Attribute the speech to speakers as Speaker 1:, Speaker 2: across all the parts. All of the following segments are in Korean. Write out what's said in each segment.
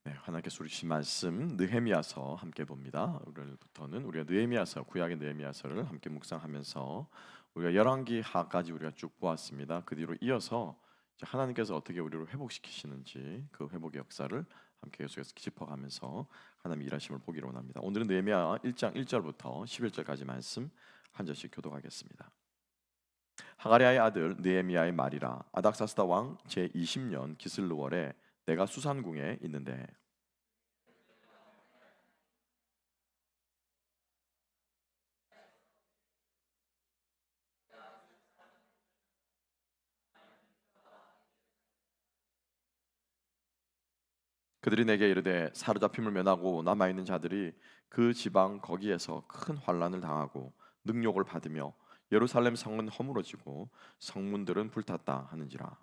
Speaker 1: 네, 하나님께서 주신 말씀 느헤미야서 함께 봅니다. 오늘부터는 우리가 느헤미야서 구약의 느헤미야서를 함께 묵상하면서 우리가 열왕기 하까지 우리가 쭉 보았습니다. 그 뒤로 이어서 이제 하나님께서 어떻게 우리를 회복시키시는지 그 회복의 역사를 함께 계속해서 짚어가면서 하나님의 일하심을 보기로 원합니다. 오늘은 느헤미야 1장 1절부터 11절까지 말씀 한 절씩 교독하겠습니다. 하가랴의 아들 느헤미야의 말이라. 아닥사스다 왕 제 20년 기슬르월에 내가 수산궁에 있는데 그들이 내게 이르되 사로잡힘을 면하고 남아 있는 자들이 그 지방 거기에서 큰 환난을 당하고 능욕을 받으며 예루살렘 성은 허물어지고 성문들은 불탔다 하는지라.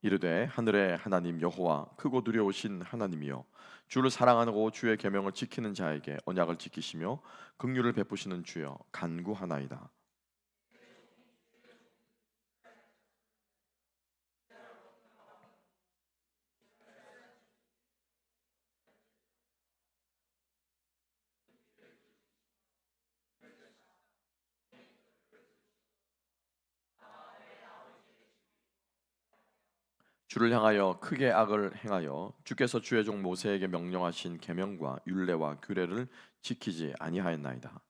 Speaker 1: 이르되 하늘의 하나님 여호와 크고 두려우신 하나님이여 주를 사랑하고 주의 계명을 지키는 자에게 언약을 지키시며 긍휼을 베푸시는 주여 간구하나이다. 주를 향하여 크게 악을 행하여 주께서 주의 종 모세에게 명령하신 계명과 율례와 규례를 지키지 아니하였나이다.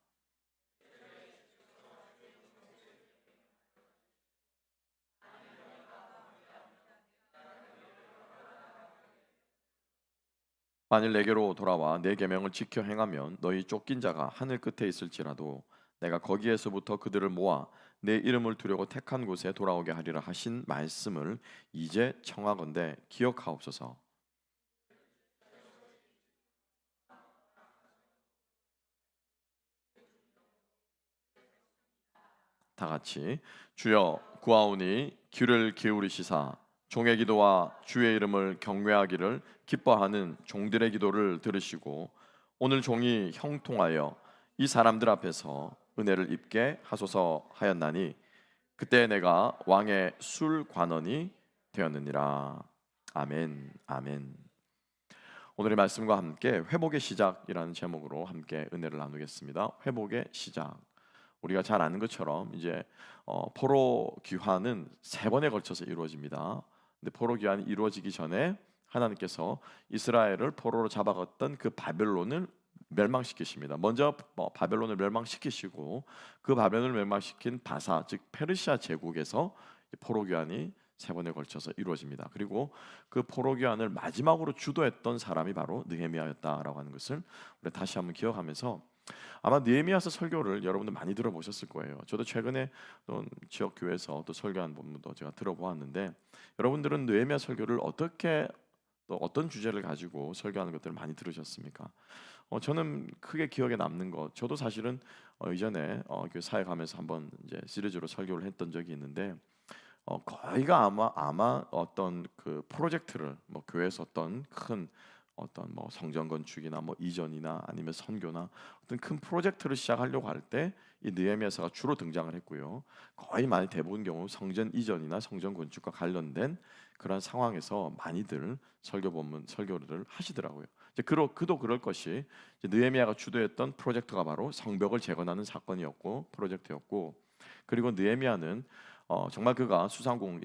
Speaker 1: 만일 내게로 돌아와 내 계명을 지켜 행하면 너희 쫓긴 자가 하늘 끝에 있을지라도 내가 거기에서부터 그들을 모아 내 이름을 두려고 택한 곳에 돌아오게 하리라 하신 말씀을 이제 청하건대 기억하옵소서. 다 같이 주여 구하오니 귀를 기울이시사 종의 기도와 주의 이름을 경외하기를 기뻐하는 종들의 기도를 들으시고 오늘 종이 형통하여 이 사람들 앞에서 은혜를 입게 하소서 하였나니 그때 내가 왕의 술관원이 되었느니라. 아멘. 아멘. 오늘의 말씀과 함께 회복의 시작이라는 제목으로 함께 은혜를 나누겠습니다. 회복의 시작. 우리가 잘 아는 것처럼 이제 포로 귀환은 세 번에 걸쳐서 이루어집니다. 근데 포로 귀환이 이루어지기 전에 하나님께서 이스라엘을 포로로 잡아갔던 그 바벨론을 멸망시키십니다. 먼저 바벨론을 멸망시키시고 그 바벨론을 멸망시킨 바사 즉 페르시아 제국에서 포로 귀환이 세 번에 걸쳐서 이루어집니다. 그리고 그 포로 귀환을 마지막으로 주도했던 사람이 바로 느헤미야였다라고 하는 것을 우리 다시 한번 기억하면서 아마 느헤미야서 설교를 여러분들 많이 들어보셨을 거예요. 저도 최근에 또 지역 교회에서 또 설교한 본문도 제가 들어보았는데 여러분들은 느헤미야 설교를 어떻게 또 어떤 주제를 가지고 설교하는 것들을 많이 들으셨습니까? 저는 크게 기억에 남는 것, 저도 사실은 이전에 교회 사회 가면서 한번 이제 시리즈로 설교를 했던 적이 있는데 거의가 아마 어떤 그 프로젝트를 뭐 교회에서 어떤 큰 어떤 뭐 성전 건축이나 뭐 이전이나 아니면 선교나 어떤 큰 프로젝트를 시작하려고 할 때 이 느헤미야서가 주로 등장을 했고요. 거의 많이 대부분 경우 성전 이전이나 성전 건축과 관련된 그런 상황에서 많이들 설교 본문 설교를 하시더라고요. 이제 그도 그럴 것이 이제 느헤미야가 주도했던 프로젝트가 바로 성벽을 재건하는 사건이었고 프로젝트였고 그리고 느헤미야는 정말 그가 수상공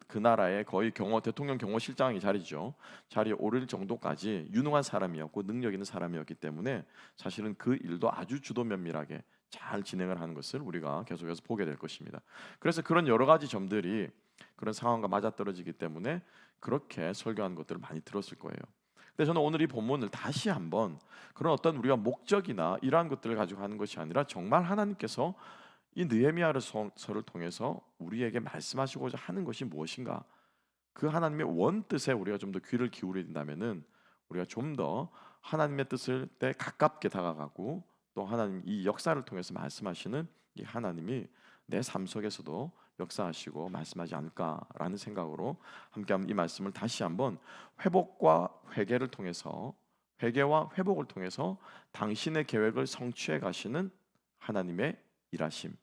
Speaker 1: 그 나라의 거의 대통령 경호실장의 자리에 오를 정도까지 유능한 사람이었고 능력 있는 사람이었기 때문에 사실은 그 일도 아주 주도 면밀하게 잘 진행을 하는 것을 우리가 계속해서 보게 될 것입니다. 그래서 그런 여러 가지 점들이 그런 상황과 맞아떨어지기 때문에 그렇게 설교한 것들을 많이 들었을 거예요. 근데 저는 오늘 이 본문을 다시 한번 그런 어떤 우리가 목적이나 이러한 것들을 가지고 하는 것이 아니라 정말 하나님께서 이 느헤미야서를 통해서 우리에게 말씀하시고자 하는 것이 무엇인가? 그 하나님의 원 뜻에 우리가 좀 더 귀를 기울인다면은 우리가 좀 더 하나님의 뜻을 때 가깝게 다가가고 또 하나님 이 역사를 통해서 말씀하시는 이 하나님이 내 삶 속에서도 역사하시고 말씀하지 않을까라는 생각으로 함께 이 말씀을 다시 한번 회복과 회개를 통해서 회개와 회복을 통해서 당신의 계획을 성취해 가시는 하나님의 일하심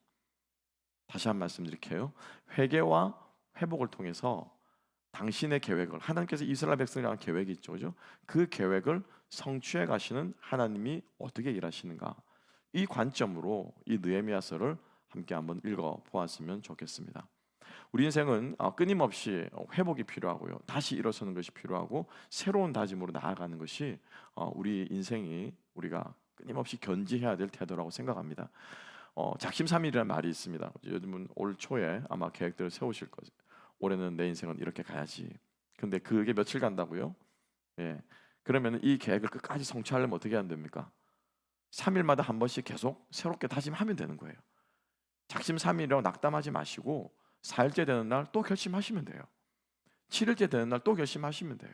Speaker 1: 다시 한 말씀드릴게요. 회개와 회복을 통해서 당신의 계획을, 하나님께서 이스라엘 백성이라는 계획이 있죠, 그죠? 그 계획을 성취해 가시는 하나님이 어떻게 일하시는가, 이 관점으로 이 느헤미야서를 함께 한번 읽어 보았으면 좋겠습니다. 우리 인생은 끊임없이 회복이 필요하고요, 다시 일어서는 것이 필요하고, 새로운 다짐으로 나아가는 것이 우리 인생이 우리가 끊임없이 견지해야 될 태도라고 생각합니다. 작심삼일이라는 말이 있습니다. 요즘은 올 초에 아마 계획들을 세우실 거죠. 올해는 내 인생은 이렇게 가야지. 근데 그게 며칠 간다고요? 예. 그러면 이 계획을 끝까지 성취하려면 어떻게 해야 됩니까? 3일마다 한 번씩 계속 새롭게 다짐하면 되는 거예요. 작심삼일이라고 낙담하지 마시고 4일째 되는 날 또 결심하시면 돼요. 7일째 되는 날 또 결심하시면 돼요.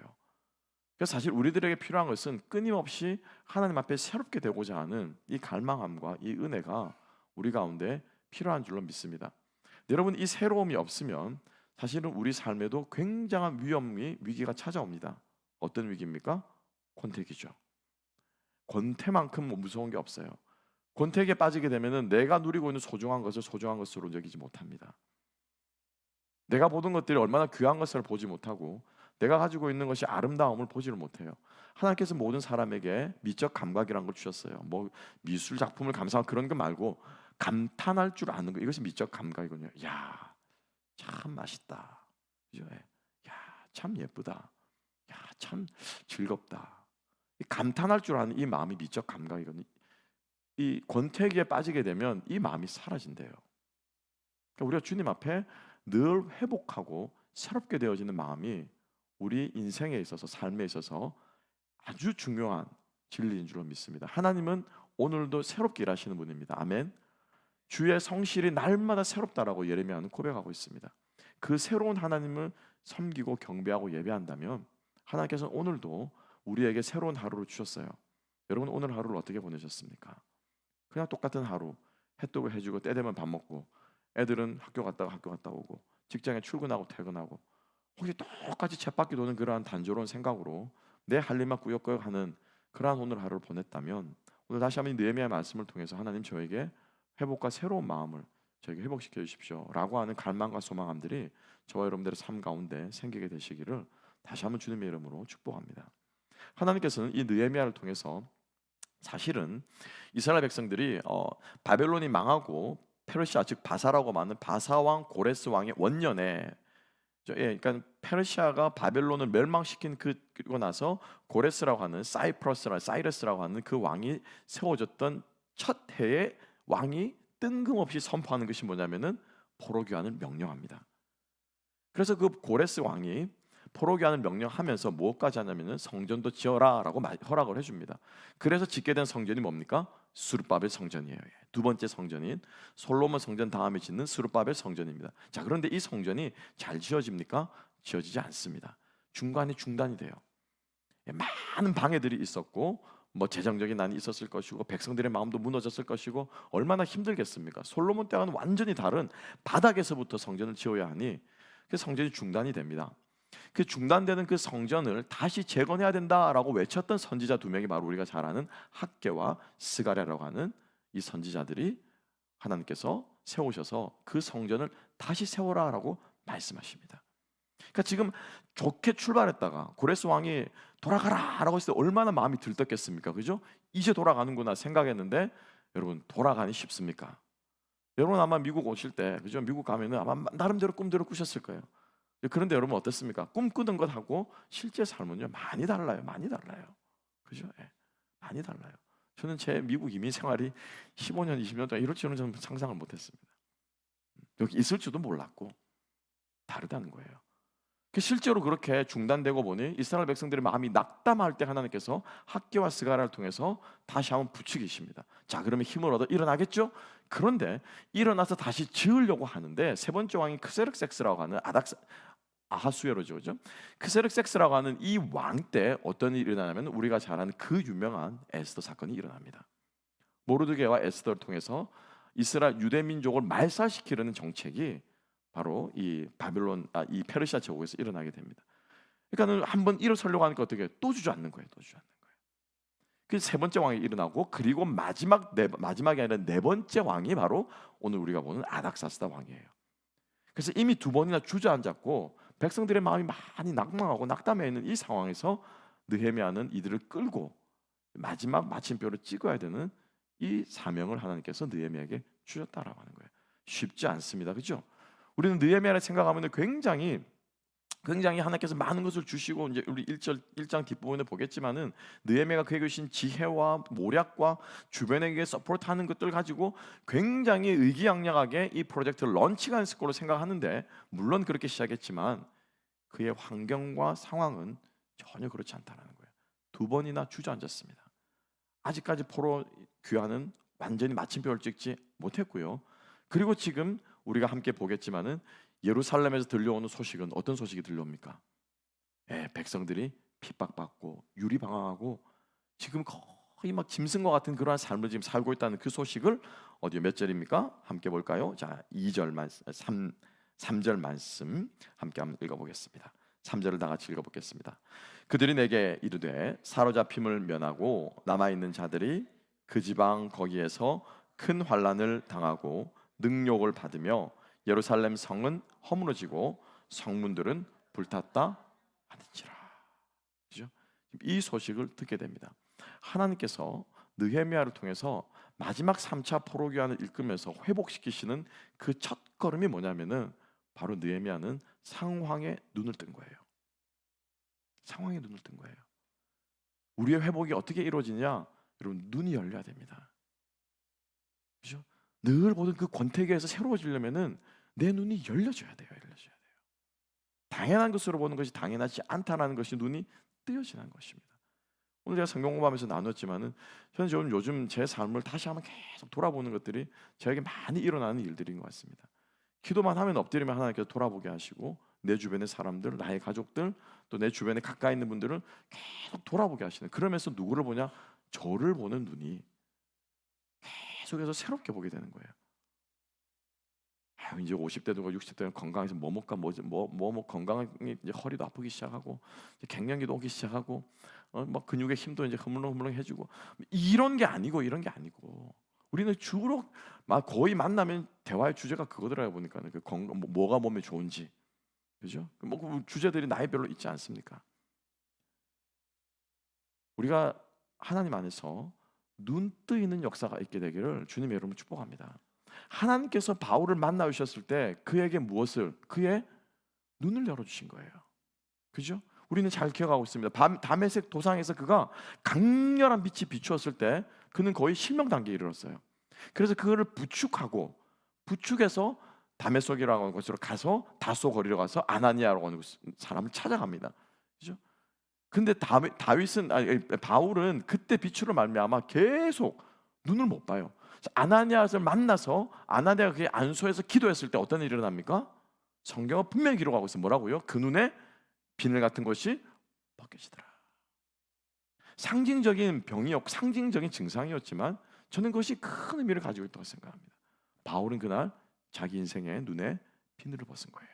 Speaker 1: 그래서 사실 우리들에게 필요한 것은 끊임없이 하나님 앞에 새롭게 되고자 하는 이 갈망함과 이 은혜가 우리 가운데 필요한 줄로 믿습니다. 여러분, 이 새로움이 없으면 사실은 우리 삶에도 굉장한 위기가 찾아옵니다. 어떤 위기입니까? 권태기죠. 권태만큼 무서운 게 없어요. 권태기에 빠지게 되면은 내가 누리고 있는 소중한 것을 소중한 것으로 여기지 못합니다. 내가 보던 것들이 얼마나 귀한 것을 보지 못하고, 내가 가지고 있는 것이 아름다움을 보지를 못해요. 하나님께서 모든 사람에게 미적 감각이라는 걸 주셨어요. 뭐 미술 작품을 감상하고 그런 거 말고 감탄할 줄 아는 거, 이것이 미적 감각이거든요. 야, 참 맛있다. 그죠? 야, 참 예쁘다. 야, 참 즐겁다. 이 감탄할 줄 아는 이 마음이 미적 감각이거든요. 이 권태기에 빠지게 되면 이 마음이 사라진대요. 그러니까 우리가 주님 앞에 늘 회복하고 새롭게 되어지는 마음이 우리 인생에 있어서, 삶에 있어서 아주 중요한 진리인 줄로 믿습니다. 하나님은 오늘도 새롭게 일하시는 분입니다. 아멘. 주의 성실이 날마다 새롭다라고 예레미야는 고백하고 있습니다. 그 새로운 하나님을 섬기고 경배하고 예배한다면 하나님께서는 오늘도 우리에게 새로운 하루를 주셨어요. 여러분, 오늘 하루를 어떻게 보내셨습니까? 그냥 똑같은 하루, 해 뜨고 해주고 때 되면 밥 먹고, 애들은 학교 갔다 오고, 직장에 출근하고 퇴근하고, 혹시 똑같이 쳇바퀴 도는 그러한 단조로운 생각으로 내 할 일만 꾸역꾸역 하는 그러한 오늘 하루를 보냈다면, 오늘 다시 한번 느헤미야의 말씀을 통해서 하나님 저에게 회복과 새로운 마음을 저에게 회복시켜 주십시오 라고 하는 갈망과 소망함들이 저와 여러분들의 삶 가운데 생기게 되시기를 다시 한번 주님의 이름으로 축복합니다. 하나님께서는 이 느헤미야를 통해서 사실은 이스라엘 백성들이 바벨론이 망하고 페르시아, 즉 바사라고 말하는 바사 왕 고레스 왕의 원년에, 그러니까 페르시아가 바벨론을 멸망시킨 그리고 나서 고레스라고 하는 사이러스라고 하는 그 왕이 세워졌던 첫 해에 왕이 뜬금없이 선포하는 것이 뭐냐면은 포로귀환을 명령합니다. 그래서 그 고레스 왕이 포로귀환을 명령하면서 무엇까지 하냐면은 성전도 지어라라고 허락을 해줍니다. 그래서 짓게 된 성전이 뭡니까? 스룹바벨 성전이에요. 두 번째 성전인 솔로몬 성전 다음에 짓는 스룹바벨 성전입니다. 자, 그런데 이 성전이 잘 지어집니까? 지어지지 않습니다. 중간에 중단이 돼요. 많은 방해들이 있었고, 뭐 재정적인 난이 있었을 것이고, 백성들의 마음도 무너졌을 것이고, 얼마나 힘들겠습니까? 솔로몬 때와는 완전히 다른 바닥에서부터 성전을 지어야 하니 그 성전이 중단이 됩니다. 그 중단되는 그 성전을 다시 재건해야 된다라고 외쳤던 선지자 두 명이 바로 우리가 잘 아는 학개와 스가랴라고 하는 이 선지자들이 하나님께서 세우셔서 그 성전을 다시 세워라라고 말씀하십니다. 그러니까 지금 좋게 출발했다가 고레스 왕이 돌아가라라고 했을 때 얼마나 마음이 들떴겠습니까? 그죠? 이제 돌아가는구나 생각했는데, 여러분, 돌아가니 쉽습니까? 여러분 아마 미국 오실 때, 그죠? 미국 가면은 아마 나름대로 꿈대로 꾸셨을 거예요. 그런데 여러분 어떻습니까? 꿈꾸는 것하고 실제 삶은요 많이 달라요. 많이 달라요. 그죠? 예. 많이 달라요. 저는 제 미국 이민 생활이 15년, 20년 동안 이럴 줄은 저는 상상을 못했습니다. 여기 있을 줄도 몰랐고 다르다는 거예요. 실제로 그렇게 중단되고 보니 이스라엘 백성들의 마음이 낙담할 때 하나님께서 학개와 스가랴를 통해서 다시 한번 부추기십니다. 자, 그러면 힘을 얻어 일어나겠죠? 그런데 일어나서 다시 지으려고 하는데 세 번째 왕이 크세르섹스라고 하는 아하수에로죠, 그죠? 크세르섹스라고 하는 이 왕 때 어떤 일이 일어나냐면 우리가 잘 아는 그 유명한 에스더 사건이 일어납니다. 모르드게와 에스더를 통해서 이스라엘 유대 민족을 말살시키려는 정책이 바로 이 페르시아 제국에서 일어나게 됩니다. 그러니까는 한번 일어서려고 하니까 어떻게 또 주저앉는 거예요, 또 주저앉는 거예요. 그 세 번째 왕이 일어나고, 그리고 마지막이 아니라 네 번째 왕이 바로 오늘 우리가 보는 아닥사스다 왕이에요. 그래서 이미 두 번이나 주저앉았고 백성들의 마음이 많이 낙망하고 낙담해 있는 이 상황에서 느헤미야는 이들을 끌고 마지막 마침표를 찍어야 되는 이 사명을 하나님께서 느헤미야에게 주셨다라고 하는 거예요. 쉽지 않습니다, 그렇죠? 우리는 느헤미야를 생각하면 굉장히 하나님께서 많은 것을 주시고, 이제 우리 1장 뒷부분에 보겠지만은 느헤미야가 그에게 주신 지혜와 모략과 주변에게 서포트하는 것들 가지고 굉장히 의기양양하게 이 프로젝트를 런칭한 걸로 생각하는데, 물론 그렇게 시작했지만 그의 환경과 상황은 전혀 그렇지 않다는 거예요. 두 번이나 주저앉았습니다. 아직까지 포로 귀환은 완전히 마침표를 찍지 못했고요. 그리고 지금 우리가 함께 보겠지만은 예루살렘에서 들려오는 소식은 어떤 소식이 들려옵니까? 백성들이 핍박받고 유리방황하고 지금 거의 막 짐승과 같은 그러한 삶을 지금 살고 있다는 그 소식을 어디 몇 절입니까? 함께 볼까요? 자, 2절 말씀, 3절 말씀 함께 한번 읽어보겠습니다. 3절을 다 같이 읽어보겠습니다. 그들이 내게 이르되 사로잡힘을 면하고 남아있는 자들이 그 지방 거기에서 큰 환난을 당하고 능욕을 받으며 예루살렘 성은 허물어지고 성문들은 불탔다 하는지라. 그죠? 이 소식을 듣게 됩니다. 하나님께서 느헤미야를 통해서 마지막 3차 포로 귀환을 이끌면서 회복시키시는 그 첫 걸음이 뭐냐면은 바로 느헤미야는 상황에 눈을 뜬 거예요. 상황에 눈을 뜬 거예요. 우리의 회복이 어떻게 이루어지냐? 여러분, 눈이 열려야 됩니다. 그죠? 늘 보던 그 권태기에서 새로워지려면은 내 눈이 열려줘야 돼요. 당연한 것으로 보는 것이 당연하지 않다라는 것이 눈이 뜨여지는 것입니다. 오늘 제가 성경 공부하면서 나눴지만은 저는 요즘 제 삶을 다시 한번 계속 돌아보는 것들이 저에게 많이 일어나는 일들인 것 같습니다. 기도만 하면 엎드리면 하나님께서 돌아보게 하시고, 내 주변의 사람들, 나의 가족들, 또 내 주변에 가까이 있는 분들을 계속 돌아보게 하시는, 그러면서 누구를 보냐? 저를 보는 눈이 계속해서 새롭게 보게 되는 거예요. 이제 50대도 60대는 건강해서 뭐 건강이 이제 허리도 아프기 시작하고, 이제 갱년기도 오기 시작하고, 막 근육의 힘도 이제 흐물흐물해지고, 이런 게 아니고 우리는 주로 거의 만나면 대화의 주제가 그거더라고요. 보니까 그 뭐가 몸에 좋은지, 그죠? 뭐 주제들이 나이별로 있지 않습니까? 우리가 하나님 안에서 눈 뜨이는 역사가 있게 되기를 주님의 이름으로 축복합니다. 하나님께서 바울을 만나 주셨을 때 그의 눈을 열어주신 거예요. 그죠? 우리는 잘 기억하고 있습니다. 다메섹 도상에서 그가 강렬한 빛이 비추었을 때 그는 거의 실명 단계에 이르렀어요. 그래서 그거를 부축해서 다메섹이라고 하는 곳으로 가서 다소 거리로 가서 아나니아라고 하는 사람을 찾아갑니다. 그죠? 근데 바울은 그때 비추를 말미암아 계속 눈을 못 봐요. 아나니아를 만나서 아나니아가 그의 안수에서 기도했을 때 어떤 일이 일어납니까? 성경은 분명히 기록하고 있어요. 뭐라고요? 그 눈에 비늘 같은 것이 벗겨지더라. 상징적인 병이었고 상징적인 증상이었지만 저는 그것이 큰 의미를 가지고 있다고 생각합니다. 바울은 그날 자기 인생의 눈에 비늘을 벗은 거예요.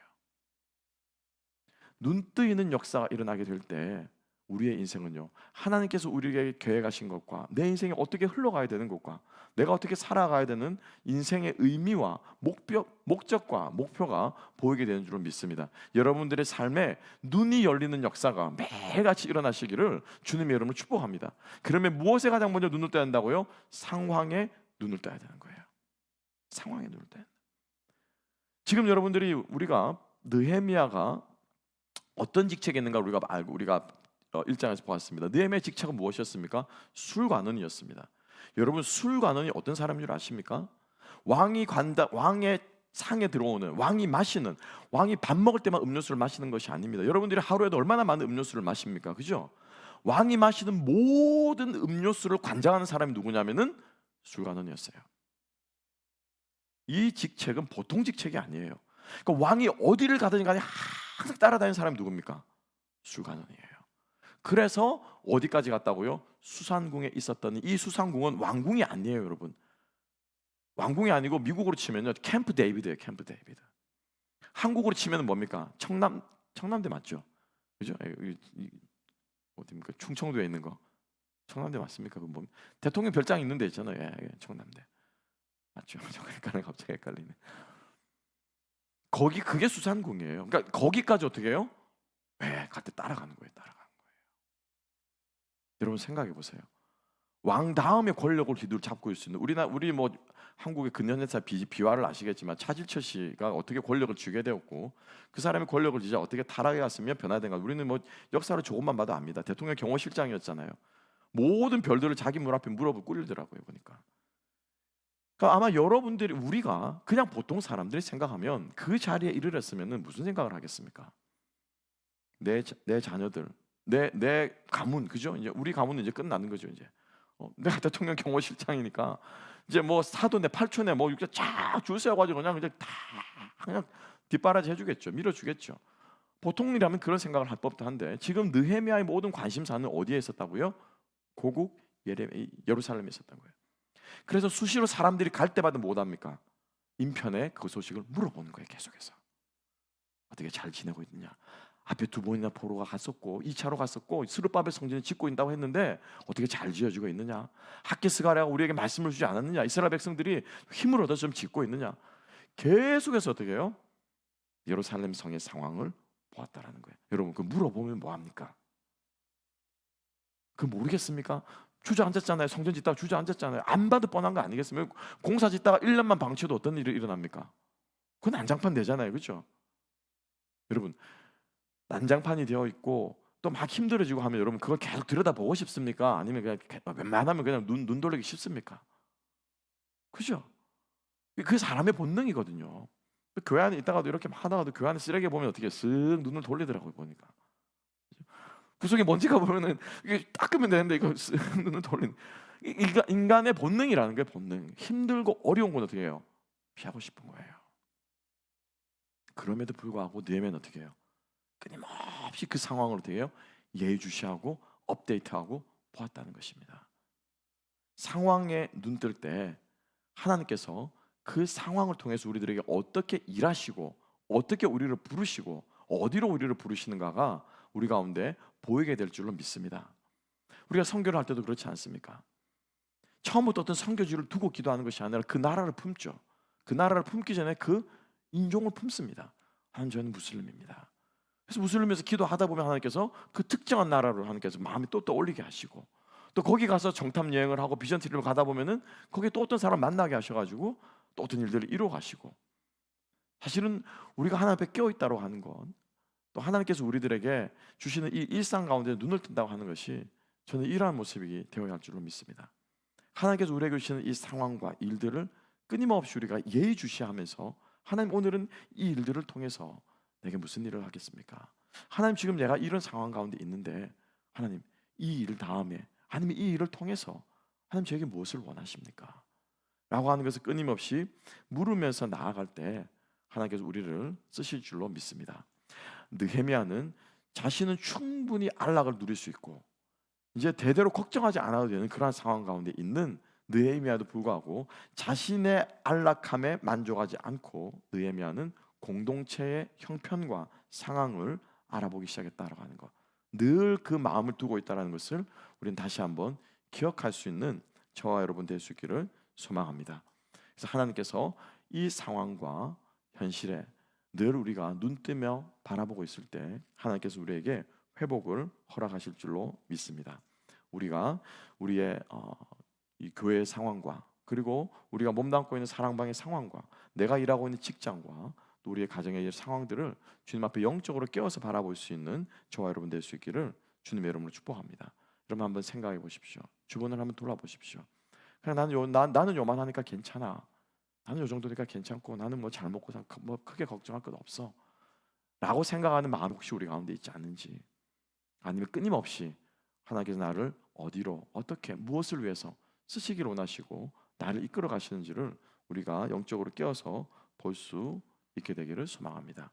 Speaker 1: 눈 뜨이는 역사가 일어나게 될 때 우리의 인생은요, 하나님께서 우리에게 계획하신 것과 내 인생이 어떻게 흘러가야 되는 것과 내가 어떻게 살아가야 되는 인생의 의미와 목적과 목표가 보이게 되는 줄로 믿습니다. 여러분들의 삶에 눈이 열리는 역사가 매일같이 일어나시기를 주님의 이름으로 축복합니다. 그러면 무엇에 가장 먼저 눈을 떠야 한다고요? 상황에 눈을 떠야 되는 거예요. 상황에 눈을 떠야 된다. 지금 여러분들이 우리가 느헤미야가 어떤 직책이 있는가 우리가 알고 우리가 1장에서 보았습니다. 느헤미야의 직책은 무엇이었습니까? 술관원이었습니다. 여러분, 술관원이 어떤 사람인 줄 아십니까? 왕의 상에 들어오는, 왕이 밥 먹을 때만 음료수를 마시는 것이 아닙니다. 여러분들이 하루에도 얼마나 많은 음료수를 마십니까? 그죠? 왕이 마시는 모든 음료수를 관장하는 사람이 누구냐면은 술관원이었어요. 이 직책은 보통 직책이 아니에요. 그러니까 왕이 어디를 가든 간에 항상 따라다니는 사람이 누굽니까? 술관원이에요. 그래서 어디까지 갔다고요? 수산궁에 있었던 이 수산궁은 왕궁이 아니에요, 여러분. 왕궁이 아니고 미국으로 치면요, 캠프 데이비드예요, 캠프 데이비드. 한국으로 치면 뭡니까? 청남대 맞죠? 그죠? 어디입니까? 충청도에 있는 거. 청남대 맞습니까? 그 뭐 대통령 별장 있는 데 있잖아요. 예, 청남대 맞죠? 헷갈리네, 갑자기 헷갈리네. 거기 그게 수산궁이에요. 그러니까 거기까지 어떻게 해요? 왜 갈 때 따라가는 거예요. 따라가는 거예요. 여러분 생각해 보세요. 왕 다음에 권력을 휘두르 잡고 있는 우리 뭐 한국의 근현대사 비화를 아시겠지만 차질철 씨가 어떻게 권력을 쥐게 되었고 그 사람이 권력을 쥐자 어떻게 타락해 갔으면 변화된가. 우리는 뭐 역사를 조금만 봐도 압니다. 대통령 경호실장이었잖아요. 모든 별들을 자기 문 앞에 무릎을 꿇리더라고요 보니까. 그러니까 아마 여러분들이 우리가 그냥 보통 사람들이 생각하면 그 자리에 이르렀으면 무슨 생각을 하겠습니까? 내 자녀들, 내 가문, 그죠? 이제 우리 가문은 이제 끝나는 거죠 이제. 내가 대통령 경호실장이니까 이제 뭐 사돈네 팔촌네 뭐 이렇게 쫙줄 세워가지고 그냥 이제 다 그냥 뒷바라지 해주겠죠, 밀어주겠죠. 보통 일이라면 그런 생각을 할 법도 한데 지금 느헤미야의 모든 관심사는 어디에 있었다고요? 고국 예루살렘에 있었다고요. 그래서 수시로 사람들이 갈 때마다 못 합니까? 인편에 그 소식을 물어보는 거예요. 계속해서 어떻게 잘 지내고 있느냐. 앞에 두 번이나 보러 갔었고 2차로 갔었고 스룹바벨 성전을 짓고 있다고 했는데 어떻게 잘 지어지고 있느냐. 학개스가랴가 우리에게 말씀을 주지 않았느냐. 이스라엘 백성들이 힘을 얻어 좀 짓고 있느냐. 계속해서 어떻게 해요? 예루살렘 성의 상황을 보았다라는 거예요. 여러분 그 물어보면 뭐합니까? 그 모르겠습니까? 주저앉았잖아요. 성전 짓다가 주저앉았잖아요. 안 봐도 뻔한 거 아니겠습니까? 공사 짓다가 1년만 방치해도 어떤 일이 일어납니까? 그건 난장판 되잖아요. 그렇죠? 여러분 난장판이 되어 있고 또 막 힘들어지고 하면 여러분 그걸 계속 들여다보고 싶습니까? 아니면 그냥 웬만하면 그냥 눈 돌리기 쉽습니까? 그죠? 그 사람의 본능이거든요. 교회 안에 있다가도 이렇게 하다가도 교회 안에 쓰레기 보면 어떻게 쓱 눈을 돌리더라고요 보니까. 구석에 먼지가 보면은 이게 닦으면 되는데 이거 쓱 눈을 돌리는. 인간의 본능이라는 게 본능. 힘들고 어려운 건 어떻게 해요? 피하고 싶은 거예요. 그럼에도 불구하고 느헤미야는 어떻게 해요? 끊임없이 그 상황을 어떻게 해요? 예의주시하고 업데이트하고 보았다는 것입니다. 상황에 눈 뜰 때 하나님께서 그 상황을 통해서 우리들에게 어떻게 일하시고 어떻게 우리를 부르시고 어디로 우리를 부르시는가가 우리 가운데 보이게 될 줄로 믿습니다. 우리가 선교를 할 때도 그렇지 않습니까? 처음부터 어떤 선교지를 두고 기도하는 것이 아니라 그 나라를 품죠. 그 나라를 품기 전에 그 인종을 품습니다. 하나님 저는 무슬림입니다. 그래서 무슬림에서 기도하다 보면 하나님께서 그 특정한 나라로 하나님께서 마음이 또 떠올리게 하시고 또 거기 가서 정탐 여행을 하고 비전트리를 가다 보면은 거기에 또 어떤 사람 만나게 하셔가지고 또 어떤 일들을 이루어 가시고 사실은 우리가 하나님 앞에 깨어 있다고 하는 건 또 하나님께서 우리들에게 주시는 이 일상 가운데 눈을 뜬다고 하는 것이 저는 이러한 모습이 되어야 할 줄로 믿습니다. 하나님께서 우리에게 주시는 이 상황과 일들을 끊임없이 우리가 예의주시하면서 하나님 오늘은 이 일들을 통해서 내게 무슨 일을 하겠습니까? 하나님 지금 내가 이런 상황 가운데 있는데 하나님 이 일 다음에 아니면 이 일을 통해서 하나님 저에게 무엇을 원하십니까? 라고 하는 것을 끊임없이 물으면서 나아갈 때 하나님께서 우리를 쓰실 줄로 믿습니다. 느헤미야는 자신은 충분히 안락을 누릴 수 있고 이제 대대로 걱정하지 않아도 되는 그러한 상황 가운데 있는 느헤미야도 불구하고 자신의 안락함에 만족하지 않고 느헤미야는 공동체의 형편과 상황을 알아보기 시작했다라고 하는 것. 늘 그 마음을 두고 있다는 것을 우리는 다시 한번 기억할 수 있는 저와 여러분 될 수 있기를 소망합니다. 그래서 하나님께서 이 상황과 현실에 늘 우리가 눈뜨며 바라보고 있을 때 하나님께서 우리에게 회복을 허락하실 줄로 믿습니다. 우리가 우리의 이 교회의 상황과 그리고 우리가 몸담고 있는 사랑방의 상황과 내가 일하고 있는 직장과 또 우리의 가정의 상황들을 주님 앞에 영적으로 깨어서 바라볼 수 있는 저와 여러분 될 수 있기를 주님의 이름으로 축복합니다. 여러분 한번 생각해 보십시오. 주변을 한번 돌아보십시오. 그냥 나는 요만하니까 괜찮아. 나는 요 정도니까 괜찮고 나는 뭐 잘 먹고 뭐 크게 걱정할 것 없어. 라고 생각하는 마음 혹시 우리 가운데 있지 않는지 아니면 끊임없이 하나님께서 나를 어디로 어떻게 무엇을 위해서 쓰시기를 원하시고 나를 이끌어 가시는지를 우리가 영적으로 깨어서 볼 수 있게 되기를 소망합니다.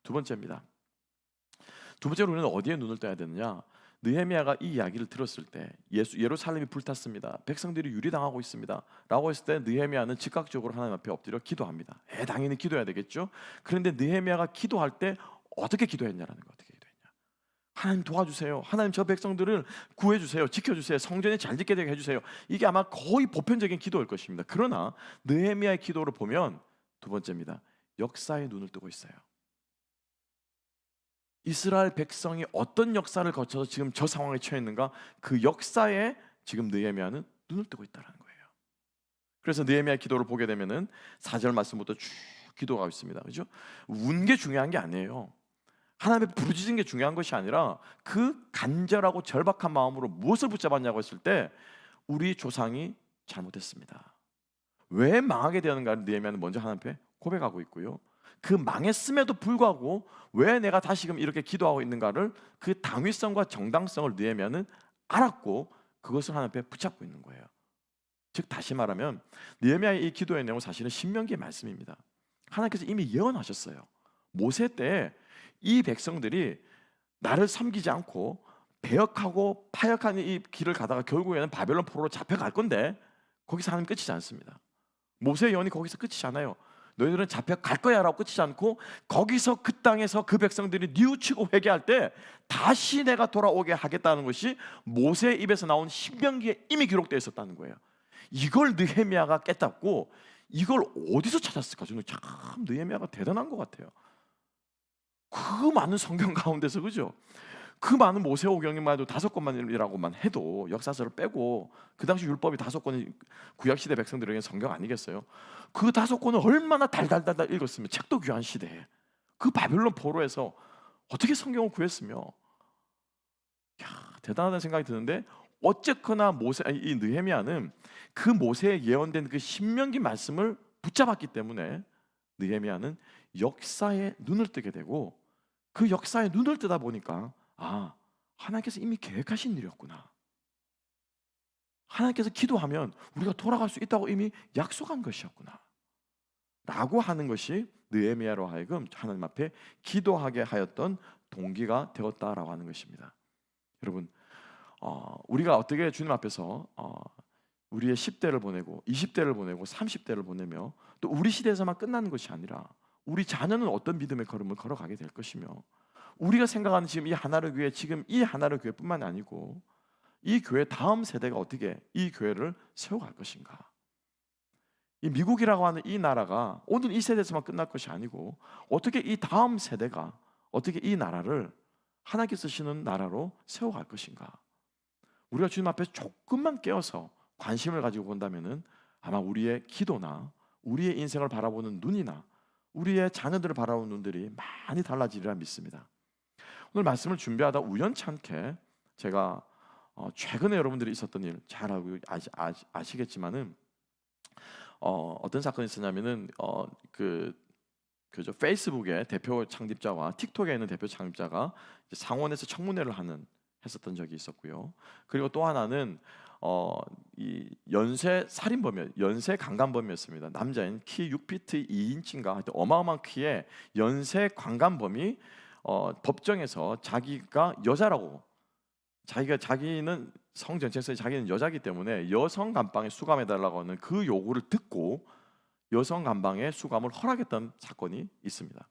Speaker 1: 두 번째입니다. 두 번째로 우리는 어디에 눈을 떠야 되느냐? 느헤미야가 이 이야기를 들었을 때 예루살렘이 불탔습니다. 백성들이 유리당하고 있습니다. 라고 했을 때 느헤미야는 즉각적으로 하나님 앞에 엎드려 기도합니다. 당연히 기도해야 되겠죠. 그런데 느헤미야가 기도할 때 어떻게 기도했냐라는 거 어떻게 기도했냐? 하나님 도와주세요. 하나님 저 백성들을 구해주세요. 지켜주세요. 성전이 잘 짓게 되게 해주세요. 이게 아마 거의 보편적인 기도일 것입니다. 그러나 느헤미야의 기도를 보면 두 번째입니다. 역사에 눈을 뜨고 있어요. 이스라엘 백성이 어떤 역사를 거쳐서 지금 저 상황에 처해 있는가, 그 역사에 지금 느헤미야는 눈을 뜨고 있다는 거예요. 그래서 느헤미야 기도를 보게 되면은 4절 말씀부터 쭉 기도가 있습니다. 그죠? 운 게 중요한 게 아니에요. 하나님의 부르짖은 게 중요한 것이 아니라 그 간절하고 절박한 마음으로 무엇을 붙잡았냐고 했을 때 우리 조상이 잘못했습니다. 왜 망하게 되는가를 느헤미야는 먼저 하나님 앞에 고백하고 있고요. 그 망했음에도 불구하고 왜 내가 다시금 이렇게 기도하고 있는가를, 그 당위성과 정당성을 느헤미야는 알았고 그것을 하나님 앞에 붙잡고 있는 거예요. 즉 다시 말하면 느헤미야의 이 기도의 내용은 사실은 신명기의 말씀입니다. 하나님께서 이미 예언하셨어요. 모세 때 이 백성들이 나를 섬기지 않고 배역하고 파역하는 이 길을 가다가 결국에는 바벨론 포로로 잡혀갈 건데 거기서 하나님 끝이지 않습니다. 모세의 예언이 거기서 끝이지 않아요. 너희들은 잡혀갈 거야 라고 끝이지 않고 거기서 그 땅에서 그 백성들이 뉘우치고 회개할 때 다시 내가 돌아오게 하겠다는 것이 모세의 입에서 나온 신명기에 이미 기록되어 있었다는 거예요. 이걸 느헤미야가 깨닫고 이걸 어디서 찾았을까? 저는 참 느헤미야가 대단한 것 같아요. 그 많은 성경 가운데서, 그죠? 그 많은 모세오경만 해도 5권만이라고만 해도, 역사서를 빼고 그 당시 율법이 5권이 구약시대 백성들에게 성경 아니겠어요? 그 5권을 얼마나 달달달달 읽었으면, 책도 귀한 시대에 그 바벨론 포로에서 어떻게 성경을 구했으며, 대단하다는 생각이 드는데, 어쨌거나 이 느헤미야는 그 모세에 예언된 그 신명기 말씀을 붙잡았기 때문에 느헤미야는 역사에 눈을 뜨게 되고, 그 역사에 눈을 뜨다 보니까 하나님께서 이미 계획하신 일이었구나. 하나님께서 기도하면 우리가 돌아갈 수 있다고 이미 약속한 것이었구나 라고 하는 것이 느헤미야로 하여금 하나님 앞에 기도하게 하였던 동기가 되었다라고 하는 것입니다. 여러분, 우리가 어떻게 주님 앞에서 우리의 10대를 보내고 20대를 보내고 30대를 보내며 또 우리 시대에서만 끝나는 것이 아니라 우리 자녀는 어떤 믿음의 걸음을 걸어가게 될 것이며, 우리가 생각하는 지금 이 하나를 교회, 지금 이 하나를 교회뿐만 아니고 이 교회 다음 세대가 어떻게 이 교회를 세워갈 것인가. 이 미국이라고 하는 이 나라가 오늘 이 세대에서만 끝날 것이 아니고 어떻게 이 다음 세대가 어떻게 이 나라를 하나님께 쓰시는 나라로 세워갈 것인가. 우리가 주님 앞에 조금만 깨어서 관심을 가지고 본다면은 아마 우리의 기도나 우리의 인생을 바라보는 눈이나 우리의 자녀들을 바라보는 눈들이 많이 달라지리라 믿습니다. 오늘 말씀을 준비하다 우연찮게 제가 최근에 여러분들이 있었던 일 잘 알고 아시겠지만은 어떤 사건이 있었냐면은 그저 페이스북의 대표 창립자와 틱톡에 있는 대표 창립자가 상원에서 청문회를 했었던 적이 있었고요. 그리고 또 하나는 이 연쇄 살인범이었, 연쇄 강간범이었습니다. 남자인 키 6피트 2인치인가 하여튼 어마어마한 키에 연쇄 강간범이 법정에서 자기가 여자라고, 자기는 성 전체에서 자기는 여자기 때문에 여성 감방에 수감해달라고 하는 그 요구를 듣고 여성 감방에 수감을 허락했던 사건이 있습니다.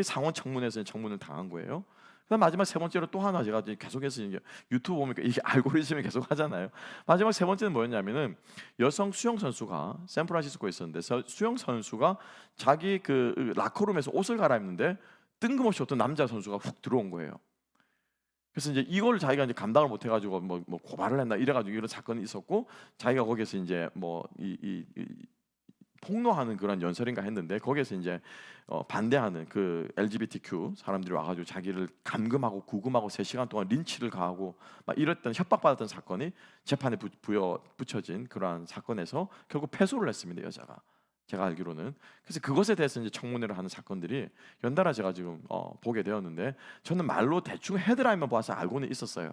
Speaker 1: 상원 청문회에서 청문을 당한 거예요. 그다음 마지막 세 번째로 또 하나 제가 계속해서 이제 유튜브 보니까 이게 알고리즘이 계속 하잖아요. 마지막 세 번째는 뭐였냐면은 여성 수영 선수가 샌프란시스코에 있었는데 수영 선수가 자기 그 라커룸에서 옷을 갈아입는데 뜬금없이 어떤 남자 선수가 훅 들어온 거예요. 그래서 이제 이걸 자기가 이제 감당을 못 해가지고 뭐 고발을 했나 이래가지고 이런 사건이 있었고, 자기가 거기서 이제 폭로하는 그런 연설인가 했는데 거기에서 이제 반대하는 그 LGBTQ 사람들이 와가지고 자기를 감금하고 구금하고 3시간 동안 린치를 가하고 막 이랬던, 협박받았던 사건이 재판에 붙여진 그러한 사건에서 결국 패소를 했습니다, 여자가. 제가 알기로는. 그래서 그것에 대해서 이제 청문회를 하는 사건들이 연달아 제가 지금 보게 되었는데, 저는 말로 대충 헤드라인만 봐서 알고는 있었어요.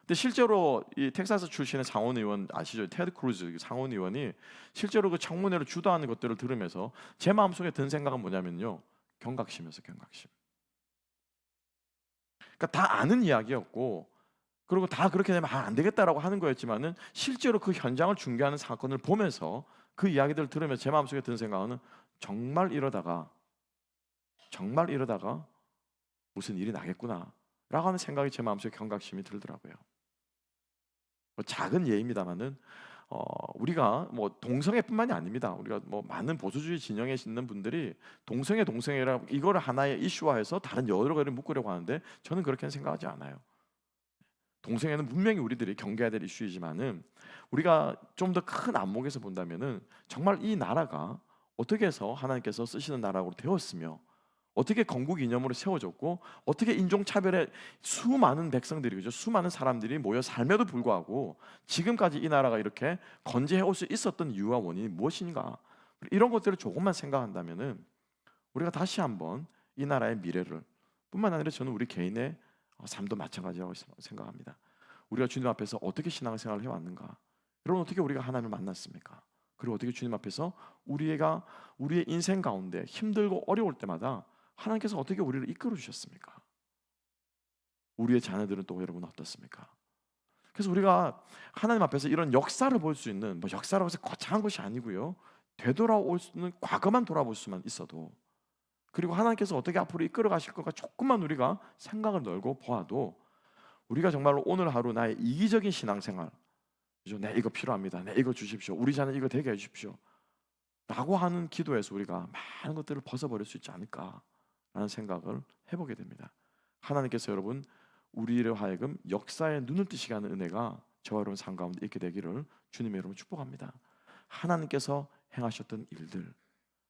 Speaker 1: 근데 실제로 이 텍사스 출신의 상원 의원 아시죠? 테드 크루즈 상원 의원이 실제로 그 청문회를 주도하는 것들을 들으면서 제 마음속에 든 생각은 뭐냐면요, 경각심이었어요. 경각심. 그러니까 다 아는 이야기였고, 그리고 다 그렇게 되면 안 되겠다라고 하는 거였지만은 실제로 그 현장을 중계하는 사건을 보면서 그 이야기들을 들으면서 제 마음속에 든 생각은 정말 이러다가 무슨 일이 나겠구나. 라고 하는 생각이 제 마음속에 경각심이 들더라고요. 뭐 작은 예입니다만은 우리가 뭐 동성애뿐만이 아닙니다. 우리가 뭐 많은 보수주의 진영에 있는 분들이 동성애라 이거를 하나의 이슈화해서 다른 여러 가지를 묶으려고 하는데 저는 그렇게는 생각하지 않아요. 동성애는 분명히 우리들이 경계해야 될 이슈이지만은 우리가 좀 더 큰 안목에서 본다면은 정말 이 나라가 어떻게 해서 하나님께서 쓰시는 나라로 되었으며 어떻게 건국 이념으로 세워졌고 어떻게 인종차별에 수많은 백성들이 그죠? 수많은 사람들이 모여 삶에도 불구하고 지금까지 이 나라가 이렇게 건재해 올 수 있었던 이유와 원인이 무엇인가? 이런 것들을 조금만 생각한다면은 우리가 다시 한번 이 나라의 미래를 뿐만 아니라 저는 우리 개인의 삶도 마찬가지라고 생각합니다. 우리가 주님 앞에서 어떻게 신앙생활을 해왔는가? 여러분 어떻게 우리가 하나님을 만났습니까? 그리고 어떻게 주님 앞에서 우리의 인생 가운데 힘들고 어려울 때마다 하나님께서 어떻게 우리를 이끌어 주셨습니까? 우리의 자녀들은 또 여러분 어떻습니까? 그래서 우리가 하나님 앞에서 이런 역사를 볼 수 있는 뭐 역사라고 해서 거창한 것이 아니고요. 되돌아올 수 있는 과거만 돌아볼 수만 있어도 그리고 하나님께서 어떻게 앞으로 이끌어 가실 것까 조금만 우리가 생각을 넓고 보아도 우리가 정말로 오늘 하루 나의 이기적인 신앙생활 그죠? 네 이거 필요합니다. 네 이거 주십시오. 우리 자녀 이거 되게 해주십시오. 라고 하는 기도에서 우리가 많은 것들을 벗어버릴 수 있지 않을까라는 생각을 해보게 됩니다. 하나님께서 여러분 우리를 하여금 역사에 눈을 뜨시게 하는 은혜가 저와 여러분 삶 가운데 있게 되기를 주님의 이름으로 축복합니다. 하나님께서 행하셨던 일들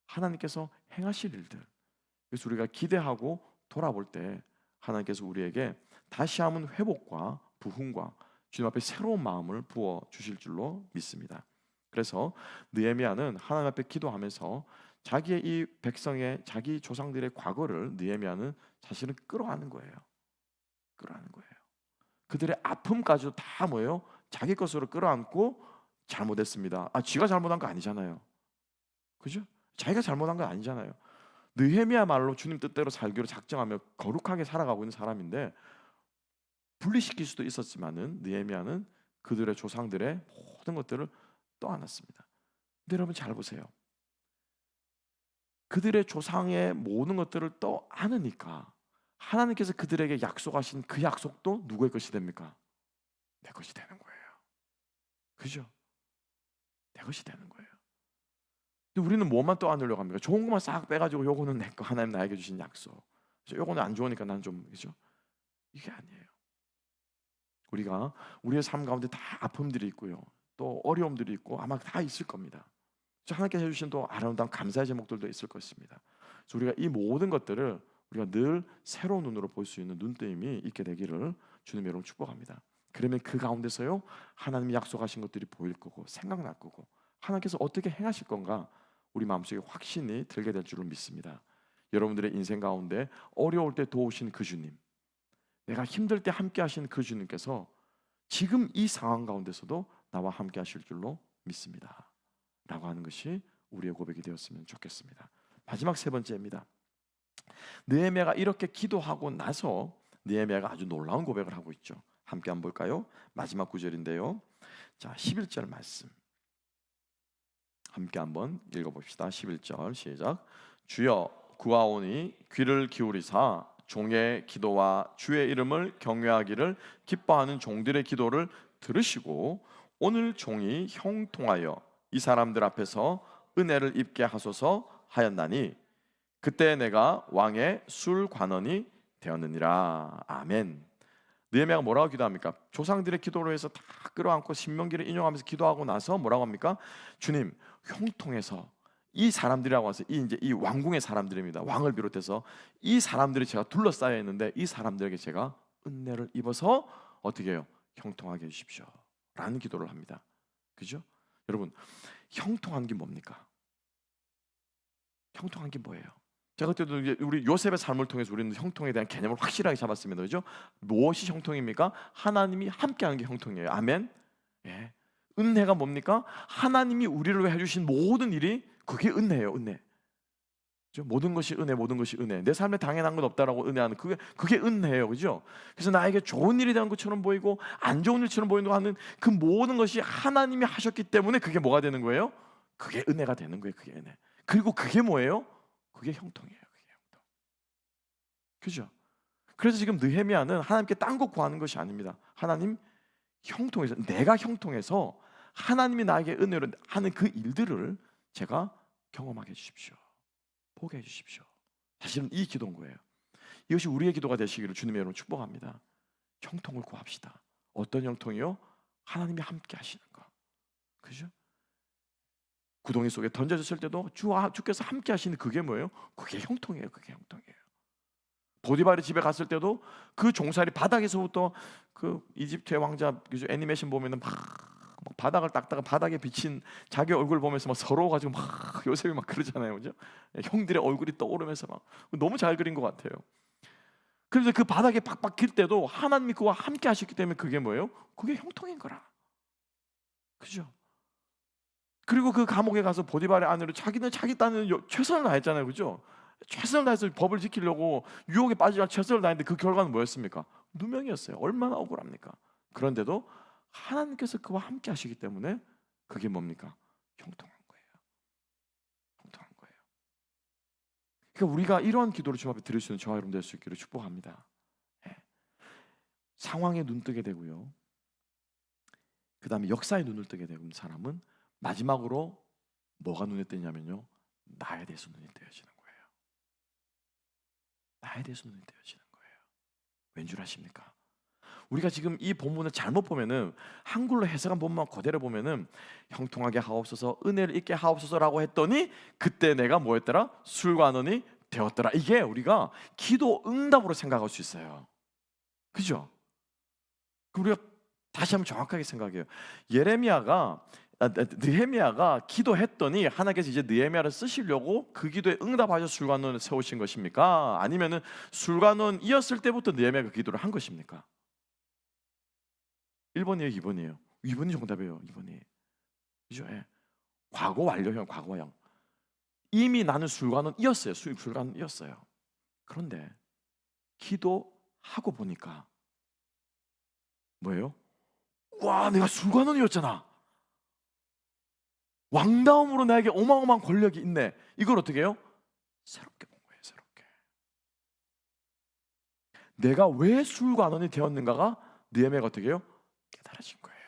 Speaker 1: 하나님께서 행하실 일들 그래서 우리가 기대하고 돌아볼 때 하나님께서 우리에게 다시 한번 회복과 부흥과 주님 앞에 새로운 마음을 부어 주실 줄로 믿습니다. 그래서 느헤미야는 하나님 앞에 기도하면서 자기의 이 백성의 자기 조상들의 과거를 느헤미야는 사실은 끌어안는 거예요. 끌어안는 거예요. 그들의 아픔까지도 다 뭐예요? 자기 것으로 끌어안고 잘못했습니다. 지가 잘못한 거 아니잖아요. 그죠? 자기가 잘못한 거 아니잖아요. 느헤미야말로 주님 뜻대로 살기로 작정하며 거룩하게 살아가고 있는 사람인데 분리시킬 수도 있었지만은 느헤미야는 그들의 조상들의 모든 것들을 떠안았습니다. 근데 여러분 잘 보세요. 그들의 조상의 모든 것들을 떠안으니까 하나님께서 그들에게 약속하신 그 약속도 누구의 것이 됩니까? 내 것이 되는 거예요. 그죠? 내 것이 되는 거예요. 근데 우리는 뭐만 떠안으려고 합니까? 좋은 것만 싹 빼가지고 요거는 내 거, 하나님 나에게 주신 약속. 요거는 안 좋으니까 난 좀 그죠? 이게 아니에요. 우리가 우리의 삶 가운데 다 아픔들이 있고요. 또 어려움들이 있고 아마 다 있을 겁니다. 하나님께서 해주신 또 아름다운 감사의 제목들도 있을 것입니다. 그래서 우리가 이 모든 것들을 우리가 늘 새로운 눈으로 볼 수 있는 눈뜨임이 있게 되기를 주님 여러분 축복합니다. 그러면 그 가운데서요 하나님이 약속하신 것들이 보일 거고 생각날 거고 하나님께서 어떻게 행하실 건가 우리 마음속에 확신이 들게 될 줄을 믿습니다. 여러분들의 인생 가운데 어려울 때 도우신 그 주님 내가 힘들 때 함께 하신 그 주님께서 지금 이 상황 가운데서도 나와 함께 하실 줄로 믿습니다 라고 하는 것이 우리의 고백이 되었으면 좋겠습니다. 마지막 세 번째입니다. 느헤미야가 이렇게 기도하고 나서 느헤미야가 아주 놀라운 고백을 하고 있죠. 함께 한번 볼까요? 마지막 구절인데요. 자, 11절 말씀 함께 한번 읽어봅시다. 11절 시작. 주여 구하오니 귀를 기울이사 종의 기도와 주의 이름을 경외하기를 기뻐하는 종들의 기도를 들으시고 오늘 종이 형통하여 이 사람들 앞에서 은혜를 입게 하소서 하였나니 그때 내가 왕의 술관원이 되었느니라. 아멘. 느헤미야가 뭐라고 기도합니까? 조상들의 기도로 해서 다 끌어안고 신명기를 인용하면서 기도하고 나서 뭐라고 합니까? 주님 형통해서 이 사람들이라고 해서 이 왕궁의 사람들입니다. 왕을 비롯해서 이 사람들이 제가 둘러싸여 있는데 이 사람들에게 제가 은혜를 입어서 어떻게 해요? 형통하게 해주십시오 라는 기도를 합니다. 그죠? 여러분 형통한 게 뭡니까? 형통한 게 뭐예요? 제가 그때도 이제 우리 요셉의 삶을 통해서 우리는 형통에 대한 개념을 확실하게 잡았습니다. 그죠? 무엇이 형통입니까? 하나님이 함께하는 게 형통이에요. 아멘. 예. 은혜가 뭡니까? 하나님이 우리를 위해 해주신 모든 일이 그게 은혜예요. 은혜. 그죠? 모든 것이 은혜, 모든 것이 은혜. 내 삶에 당연한 건 없다라고 은혜하는 그게 은혜예요. 그죠? 그래서 나에게 좋은 일이 되는 것처럼 보이고 안 좋은 일처럼 보이는 하는 그 모든 것이 하나님이 하셨기 때문에 그게 뭐가 되는 거예요? 그게 은혜가 되는 거예요. 그게 은혜. 그리고 그게 뭐예요? 그게 형통이에요. 그게 형통. 그죠? 그래서 지금 느헤미야는 하나님께 딴 거 구하는 것이 아닙니다. 하나님, 형통해서, 내가 형통해서 하나님이 나에게 은혜로 하는 그 일들을 제가 경험하게 해주십시오. 보게 해주십시오. 사실은 이 기도인 거예요. 이것이 우리의 기도가 되시기를 주님의 이름으로 축복합니다. 형통을 구합시다. 어떤 형통이요? 하나님이 함께 하시는 거. 그죠? 구덩이 속에 던져졌을 때도 주께서 함께 하시는 그게 뭐예요? 그게 형통이에요. 그게 형통이에요. 보디발의 집에 갔을 때도 그 종살이 바닥에서부터 그 이집트의 왕자 애니메이션 보면은 막 바닥을 닦다가 바닥에 비친 자기 얼굴 보면서 막 서러워가지고 막 요셉이 막 그러잖아요, 그죠? 형들의 얼굴이 떠오르면서 막 너무 잘 그린 것 같아요. 그래서 그 바닥에 팍팍 길 때도 하나님이 그와 함께 하셨기 때문에 그게 뭐예요? 그게 형통인 거라. 그죠? 그리고 그 감옥에 가서 보디발의 아내로 자기는 자기 딴에는 최선을 다했잖아요, 그죠? 최선을 다해서 법을 지키려고 유혹에 빠지지 않고 최선을 다했는데 그 결과는 뭐였습니까? 누명이었어요. 얼마나 억울합니까? 그런데도 하나님께서 그와 함께 하시기 때문에 그게 뭡니까? 형통한 거예요. 형통한 거예요. 그러니까 우리가 이러한 기도를 주 앞에 드릴 수 있는 저와 여러분 될 수 있기를 축복합니다. 네. 상황에 눈 뜨게 되고요, 그 다음에 역사에 눈을 뜨게 되는 사람은 마지막으로 뭐가 눈에 뜨냐면요, 나에 대해서 눈이 뜨여지는 거예요. 나에 대해서 눈이 뜨여지는 거예요. 왠 줄 아십니까? 우리가 지금 이 본문을 잘못 보면은, 한글로 해석한 본문만 그대로 보면은 형통하게 하옵소서, 은혜를 있게 하옵소서라고 했더니 그때 내가 뭐였더라? 술관원이 되었더라. 이게 우리가 기도 응답으로 생각할 수 있어요. 그죠? 우리가 다시 한번 정확하게 생각해요. 느헤미야가 기도했더니 하나님께서 이제 느헤미야를 쓰시려고 그 기도에 응답하셔서 술관원을 세우신 것입니까? 아니면은 술관원이었을 때부터 느헤미야가 그 기도를 한 것입니까? 1번이에요, 2번이에요? 2번이 정답이에요. 2번이. 그죠? 예. 과거 완료형, 과거형. 이미 나는 술관원이었어요. 술관원이었어요. 그런데 기도하고 보니까 뭐예요? 와, 내가 술관원이었잖아. 왕다움으로 나에게 어마어마한 권력이 있네. 이걸 어떻게 해요? 새롭게 본 거예요. 새롭게. 내가 왜 술관원이 되었는가가 느헤미야가 어떻게 해요? 깨달아진 거예요.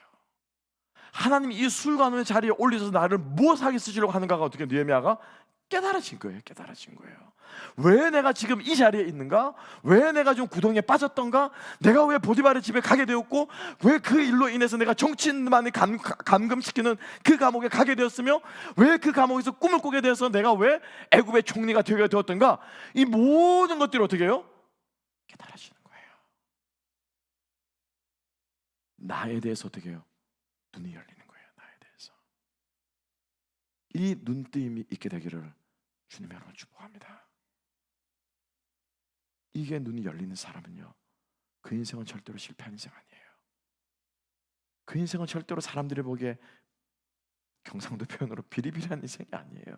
Speaker 1: 하나님이 이 술관원의 자리에 올리셔서 나를 무엇하게 쓰시려고 하는가가 어떻게 느헤미야가 깨달아진 거예요. 깨달아진 거예요. 왜 내가 지금 이 자리에 있는가? 왜 내가 좀 구덩이에 빠졌던가? 내가 왜 보디발의 집에 가게 되었고, 왜 그 일로 인해서 내가 정치인만을 감금시키는 그 감옥에 가게 되었으며, 왜 그 감옥에서 꿈을 꾸게 되어서 내가 왜 애굽의 총리가 되게 되었던가? 이 모든 것들이 어떻게 해요? 깨달아지는 거예요. 나에 대해서 어떻게 해요? 눈이 열리는 거예요. 나에 대해서. 이 눈뜨임이 있게 되기를 주님의 이름으로 축복합니다. 이게 눈이 열리는 사람은요, 그 인생은 절대로 실패한 인생 아니에요. 그 인생은 절대로 사람들이 보기에 경상도 표현으로 비리비리한 인생이 아니에요.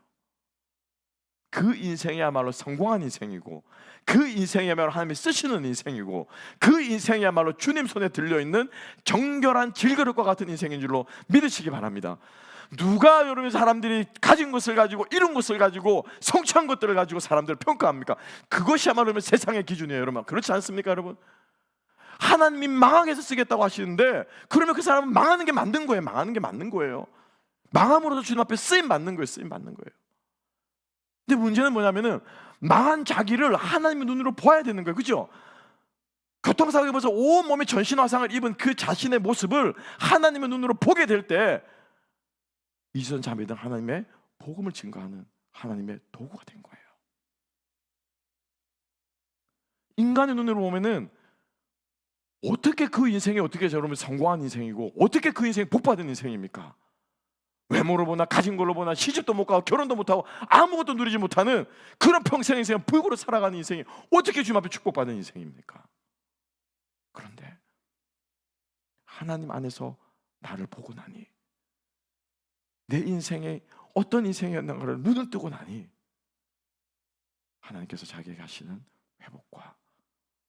Speaker 1: 그 인생이야말로 성공한 인생이고, 그 인생이야말로 하나님이 쓰시는 인생이고, 그 인생이야말로 주님 손에 들려있는 정결한 질그릇과 같은 인생인 줄로 믿으시기 바랍니다. 누가 여러분 사람들이 가진 것을 가지고, 이룬 것을 가지고, 성취한 것들을 가지고 사람들을 평가합니까? 그것이야말로 세상의 기준이에요. 여러분, 그렇지 않습니까? 여러분, 하나님이 망하게 해서 쓰겠다고 하시는데, 그러면 그 사람은 망하는 게 맞는 거예요. 망하는 게 맞는 거예요. 망함으로도 주님 앞에 쓰임 받는 거예요. 쓰임 받는 거예요. 근데 문제는 뭐냐면은 망한 자기를 하나님의 눈으로 보아야 되는 거예요. 그죠? 교통사고에 벌써 온몸에 전신화상을 입은 그 자신의 모습을 하나님의 눈으로 보게 될 때, 이전 자매들 하나님의 복음을 증거하는 하나님의 도구가 된 거예요. 인간의 눈으로 보면은 어떻게 그 인생이 어떻게 여러분 성공한 인생이고, 어떻게 그 인생이 복받은 인생입니까? 외모로 보나 가진 걸로 보나 시집도 못 가고 결혼도 못 하고 아무것도 누리지 못하는 그런 평생 인생, 불구로 살아가는 인생이 어떻게 주님 앞에 축복받는 인생입니까? 그런데 하나님 안에서 나를 보고 나니, 내 인생에 어떤 인생이었는가를 눈을 뜨고 나니, 하나님께서 자기에게 하시는 회복과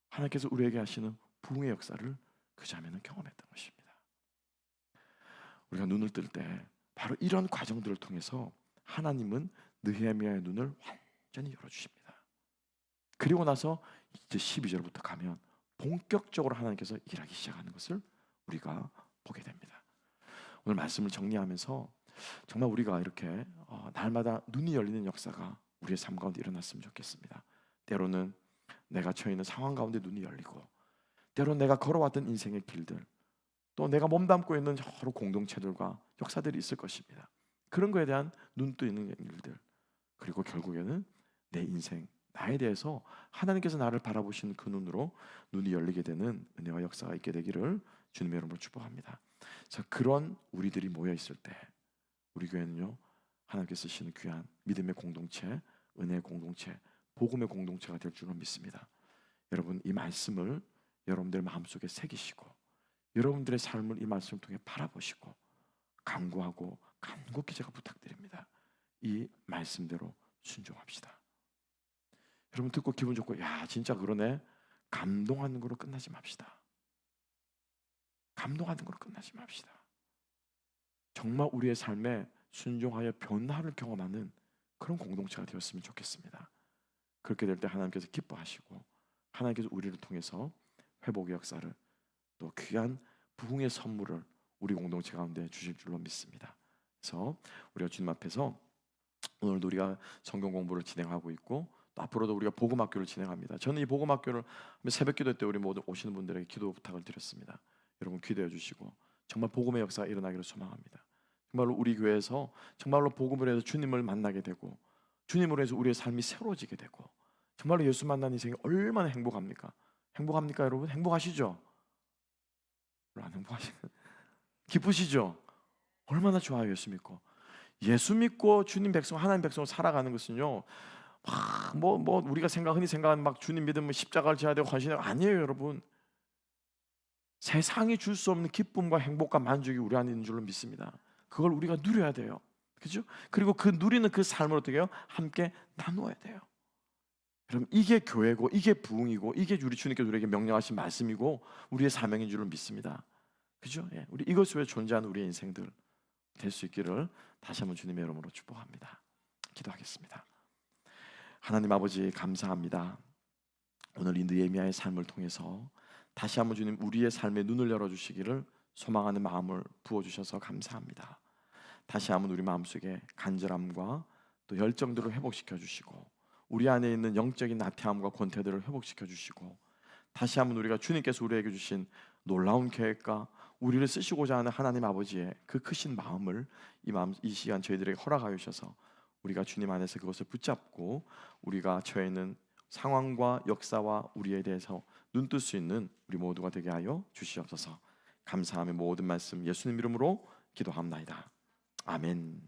Speaker 1: 하나님께서 우리에게 하시는 부흥의 역사를 그 자매는 경험했던 것입니다. 우리가 눈을 뜰 때 바로 이런 과정들을 통해서 하나님은 느헤미야의 눈을 완전히 열어주십니다. 그리고 나서 이제 12절부터 가면 본격적으로 하나님께서 일하기 시작하는 것을 우리가 보게 됩니다. 오늘 말씀을 정리하면서 정말 우리가 이렇게 날마다 눈이 열리는 역사가 우리의 삶 가운데 일어났으면 좋겠습니다. 때로는 내가 처해 있는 상황 가운데 눈이 열리고, 때로는 내가 걸어왔던 인생의 길들, 또 내가 몸담고 있는 여러 공동체들과 역사들이 있을 것입니다. 그런 거에 대한 눈 뜨이는 일들, 그리고 결국에는 내 인생, 나에 대해서 하나님께서 나를 바라보시는 그 눈으로 눈이 열리게 되는 은혜와 역사가 있게 되기를 주님의 이름으로 축복합니다. 자, 그런 우리들이 모여 있을 때 우리 교회는요, 하나님께서 쓰시는 귀한 믿음의 공동체, 은혜의 공동체, 복음의 공동체가 될 줄로 믿습니다. 여러분, 이 말씀을 여러분들 마음속에 새기시고 여러분들의 삶을 이 말씀을 통해 바라보시고 간구하고 간곡히 제가 부탁드립니다. 이 말씀대로 순종합시다. 여러분 듣고 기분 좋고 야 진짜 그러네, 감동하는 거로 끝나지 맙시다. 감동하는 거로 끝나지 맙시다. 정말 우리의 삶에 순종하여 변화를 경험하는 그런 공동체가 되었으면 좋겠습니다. 그렇게 될 때 하나님께서 기뻐하시고 하나님께서 우리를 통해서 회복의 역사를, 또 귀한 부흥의 선물을 우리 공동체 가운데 주실 줄로 믿습니다. 그래서 우리가 주님 앞에서 오늘도 우리가 성경 공부를 진행하고 있고, 또 앞으로도 우리가 복음학교를 진행합니다. 저는 이 복음학교를 새벽기도 때 우리 모두 오시는 분들에게 기도 부탁을 드렸습니다. 여러분 기도해 주시고 정말 복음의 역사가 일어나기를 소망합니다. 정말로 우리 교회에서 정말로 복음을 해서 주님을 만나게 되고, 주님으로 해서 우리의 삶이 새로워지게 되고, 정말로 예수 만난 인생이 얼마나 행복합니까? 행복합니까 여러분? 행복하시죠? 안 행복하시는 기쁘시죠? 얼마나 좋아요. 예수 믿고 주님 백성, 하나님 백성으로 살아가는 것은요, 뭐 우리가 흔히 생각하는 막 주님 믿으면 십자가를 져야 되고 헌신하고, 아니에요 여러분. 세상이 줄 수 없는 기쁨과 행복과 만족이 우리 안에 있는 줄로 믿습니다. 그걸 우리가 누려야 돼요. 그죠? 그리고 그 누리는 그 삶을 어떻게 해요? 함께 나누어야 돼요. 여러분, 이게 교회고, 이게 부흥이고, 이게 우리 주님께서 우리에게 명령하신 말씀이고 우리의 사명인 줄로 믿습니다. 그죠? 예. 우리 이것 위에 존재하는 우리의 인생들 될 수 있기를 다시 한번 주님의 이름으로 축복합니다. 기도하겠습니다. 하나님 아버지 감사합니다. 오늘 이 느헤미야의 삶을 통해서 다시 한번 주님 우리의 삶에 눈을 열어주시기를 소망하는 마음을 부어주셔서 감사합니다. 다시 한번 우리 마음속에 간절함과 또 열정들을 회복시켜 주시고, 우리 안에 있는 영적인 나태함과 권태들을 회복시켜 주시고, 다시 한번 우리가 주님께서 우리에게 주신 놀라운 계획과 우리를 쓰시고자 하는 하나님 아버지의 그 크신 마음을 이 시간 저희들에게 허락하여 주셔서 우리가 주님 안에서 그것을 붙잡고 우리가 처해 있는 상황과 역사와 우리에 대해서 눈뜰 수 있는 우리 모두가 되게 하여 주시옵소서. 감사하며 모든 말씀 예수님 이름으로 기도합나이다. 아멘.